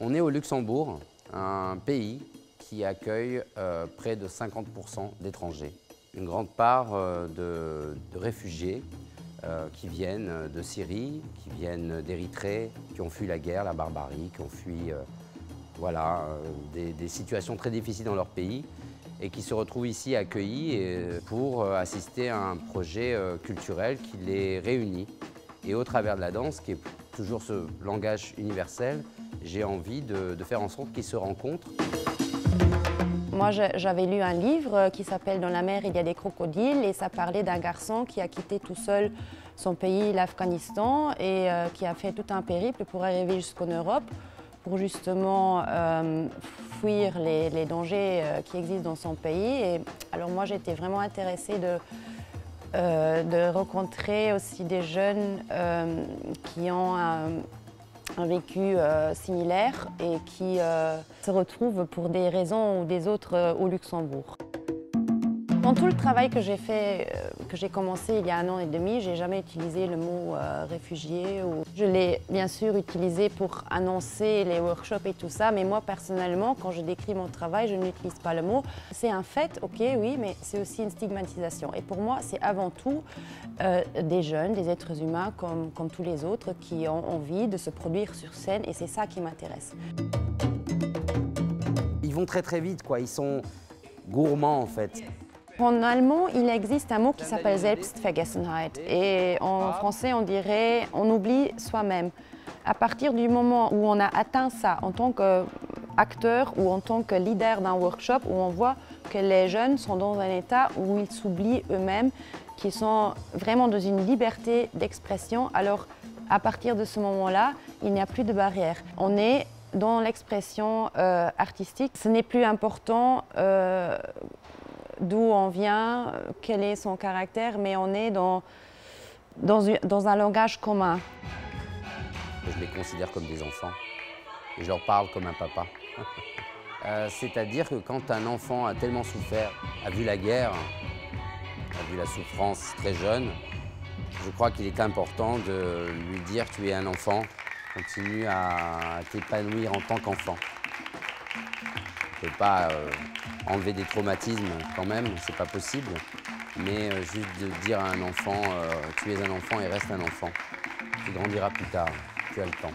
On est au Luxembourg, un pays qui accueille près de 50% d'étrangers. Une grande part de réfugiés qui viennent de Syrie, qui viennent d'Érythrée, qui ont fui la guerre, la barbarie, qui ont fui des situations très difficiles dans leur pays et qui se retrouvent ici accueillis pour assister à un projet culturel qui les réunit. Et au travers de la danse, qui est toujours ce langage universel, j'ai envie de faire en sorte qu'ils se rencontrent. Moi, j'avais lu un livre qui s'appelle « Dans la mer, il y a des crocodiles » et ça parlait d'un garçon qui a quitté tout seul son pays, l'Afghanistan, et qui a fait tout un périple pour arriver jusqu'en Europe, pour justement fuir les dangers qui existent dans son pays. Et alors moi, j'étais vraiment intéressée de rencontrer aussi des jeunes qui ont un vécu similaire et qui se retrouvent pour des raisons ou des autres au Luxembourg. Dans tout le travail que j'ai fait, que j'ai commencé il y a 1 an et demi, j'ai jamais utilisé le mot réfugié. Je l'ai bien sûr utilisé pour annoncer les workshops et tout ça, mais moi personnellement, quand je décris mon travail, je n'utilise pas le mot. C'est un fait, ok, oui, mais c'est aussi une stigmatisation. Et pour moi, c'est avant tout des jeunes, des êtres humains comme tous les autres qui ont envie de se produire sur scène et c'est ça qui m'intéresse. Ils vont très vite, quoi. Ils sont gourmands en fait. En allemand, il existe un mot qui s'appelle Selbstvergessenheit et en français, on dirait « on oublie soi-même ». À partir du moment où on a atteint ça en tant qu'acteur ou en tant que leader d'un workshop, où on voit que les jeunes sont dans un état où ils s'oublient eux-mêmes, qu'ils sont vraiment dans une liberté d'expression, alors à partir de ce moment-là, il n'y a plus de barrière. On est dans l'expression artistique. Ce n'est plus important d'où on vient, quel est son caractère, mais on est dans un langage commun. Je les considère comme des enfants et je leur parle comme un papa. C'est-à-dire que quand un enfant a tellement souffert, a vu la guerre, a vu la souffrance très jeune, je crois qu'il est important de lui dire « tu es un enfant, continue à t'épanouir en tant qu'enfant ». On ne peut pas enlever des traumatismes quand même, c'est pas possible, mais juste de dire à un enfant tu es un enfant et reste un enfant. Tu grandiras plus tard, tu as le temps.